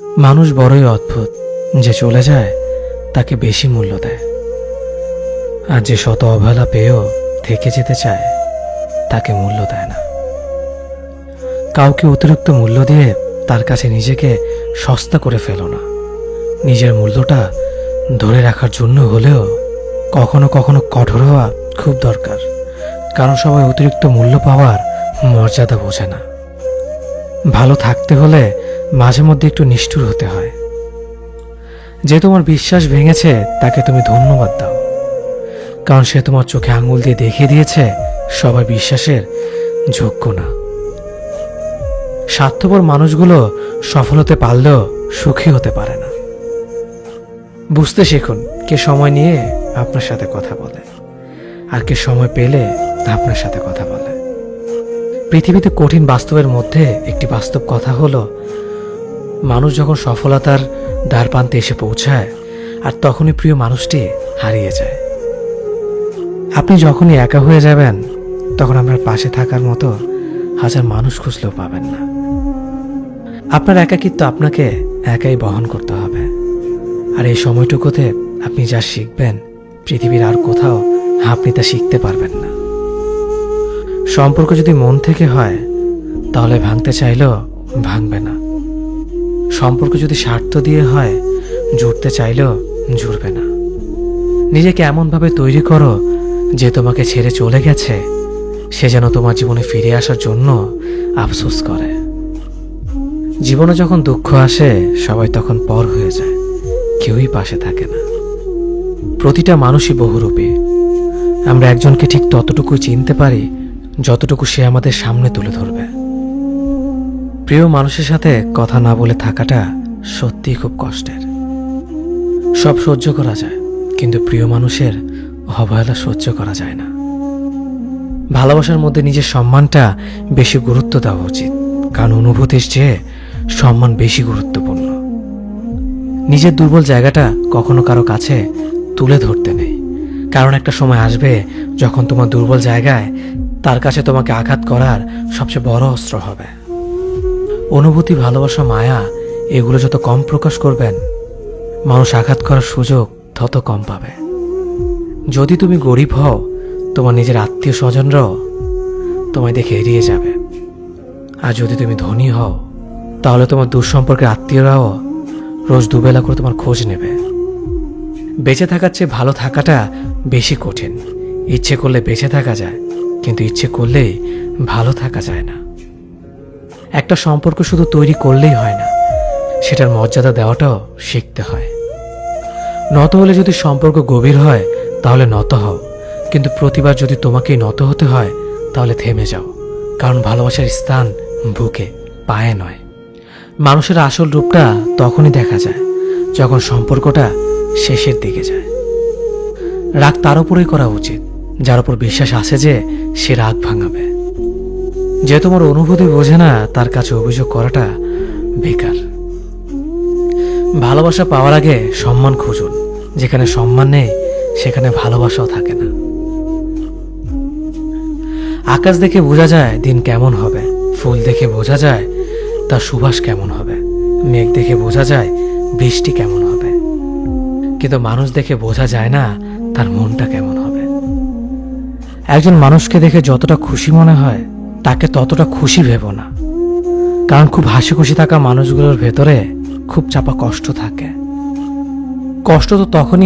মানুষ বড়ই অদ্ভুত, যে চলে যায় তাকে বেশি মূল্য দেয়, আর যে শত অবহেলা পেয়েও থেকে যেতে চায় তাকে মূল্য দেয় না। কাউকে অতিরিক্ত মূল্য দিয়ে তার কাছে নিজেকে সস্তা করে ফেলো না। নিজের মূল্যটা ধরে রাখার জন্য হলেও কখনো কখনো কঠোর হওয়া খুব দরকার, কারণ সবাই অতিরিক্ত মূল্য পাওয়ার মর্যাদা বোঝে না। ভালো থাকতে হলে মাঝে মধ্যে একটু নিষ্ঠুর হতে হয়। যে তোমার বিশ্বাস ভেঙেছে তাকে তুমি ধন্যবাদ দাও, কারণ সে তোমার চোখে আঙুল দিয়ে দেখিয়ে দিয়েছে সবাই বিশ্বাসের যোগ্য না। স্বার্থপর মানুষগুলো সফল হতে পারলেও সুখী হতে পারে না। বুঝতে শিখুন কে সময় নিয়ে আপনার সাথে কথা বলে আর কে সময় পেলে আপনার সাথে কথা বলে। পৃথিবীতে কঠিন বাস্তবের মধ্যে একটি বাস্তব কথা হলো, মানুষ যখন সফলতার দ্বার প্রান্তে এসে পৌঁছায় আর তখনই প্রিয় মানুষটি হারিয়ে যায়। আপনি যখনই একা হয়ে যাবেন তখন আপনার পাশে থাকার মতো হাজার মানুষ খুঁজলেও পাবেন না। আপনার একাকিত্ব আপনাকে একাই বহন করতে হবে, আর এই সময়টুকুতে আপনি যা শিখবেন পৃথিবীর আর কোথাও আপনি তা শিখতে পারবেন না। সম্পর্ক যদি মন থেকে হয় তাহলে ভাঙতে চাইলেও ভাঙবে না। সম্পর্ক যদি স্বার্থ দিয়ে হয় জুড়তে চাইলেও জুড়বে না। নিজেকে এমনভাবে তৈরি করো যে তোমাকে ছেড়ে চলে গেছে সে যেন তোমার জীবনে ফিরে আসার জন্য আফসোস করে। জীবনে যখন দুঃখ আসে সবাই তখন পর হয়ে যায়, কেউই পাশে থাকে না। প্রতিটা মানুষই বহুরূপী। আমরা একজনকে ঠিক ততটুকুই চিনতে পারি যতটুকু সে আমাদের সামনে তুলে ধরবে। প্রিয় মানুষের সাথে কথা না বলে থাকাটা সত্যিই খুব কষ্টের। সব সহ্য করা যায়, কিন্তু প্রিয় মানুষের অবহেলা সহ্য করা যায় না। ভালোবাসার মধ্যে নিজের সম্মানটা বেশি গুরুত্ব দেওয়া উচিত, কারণ অনুভূতির চেয়ে সম্মান বেশি গুরুত্বপূর্ণ। নিজের দুর্বল জায়গাটা কখনো কারো কাছে তুলে ধরতে নেই, কারণ একটা সময় আসবে যখন তোমার দুর্বল জায়গায় তার কাছে তোমাকে আঘাত করার সবচেয়ে বড় অস্ত্র হবে। অনুভূতি, ভালোবাসা, মায়া এগুলো যত কম প্রকাশ করবেন মানুষ আঘাত করার সুযোগ তত কম পাবে। যদি তুমি গরিব হও তোমার নিজের আত্মীয় স্বজনরাও তোমায় দেখে এড়িয়ে যাবে, আর যদি তুমি ধনী হও তাহলে তোমার দূর সম্পর্কের আত্মীয়রাও রোজ দুবেলা করে তোমার খোঁজ নেবে। বেঁচে থাকার চেয়ে ভালো থাকাটা বেশি কঠিন। ইচ্ছে করলে বেঁচে থাকা যায়, কিন্তু ইচ্ছে করলেই ভালো থাকা যায় না। একটা সম্পর্ক শুধু তৈরি করলেই হয় না, সেটার মর্যাদা দেওয়াটাও শিখতে হয়। নত হলে যদি সম্পর্ক গভীর হয় তাহলে নত হও, কিন্তু প্রতিবার যদি তোমাকেই নত হতে হয় তাহলে থেমে যাও, কারণ ভালোবাসার স্থান বুকে, পায়ে নয়। মানুষের আসল রূপটা তখনই দেখা যায় যখন সম্পর্কটা শেষের দিকে যায়। রাগ তার উপরেই করা উচিত যার উপর বিশ্বাস আছে যে সে রাগ ভাঙাবে। যে তোমার অনুভূতি বোঝে না তার কাছে অভিযোগ করাটা বেকার। ভালোবাসা পাওয়ার আগে সম্মান খুঁজুন, যেখানে সম্মান নেই সেখানে ভালোবাসাও থাকে না। আকাশ দেখে বোঝা যায় দিন কেমন হবে, ফুল দেখে বোঝা যায় তার সুবাস কেমন হবে, মেঘ দেখে বোঝা যায় বৃষ্টি কেমন হবে, কিন্তু মানুষ দেখে বোঝা যায় না তার মনটা কেমন হবে। একজন মানুষকে দেখে যতটা খুশি মনে হয় তাকে ততটা খুশি ভেবো না, কারণ খুব হাসি খুশি থাকা মানুষগুলোর ভেতরে খুব চাপা কষ্ট থাকে। কষ্ট তো তখনই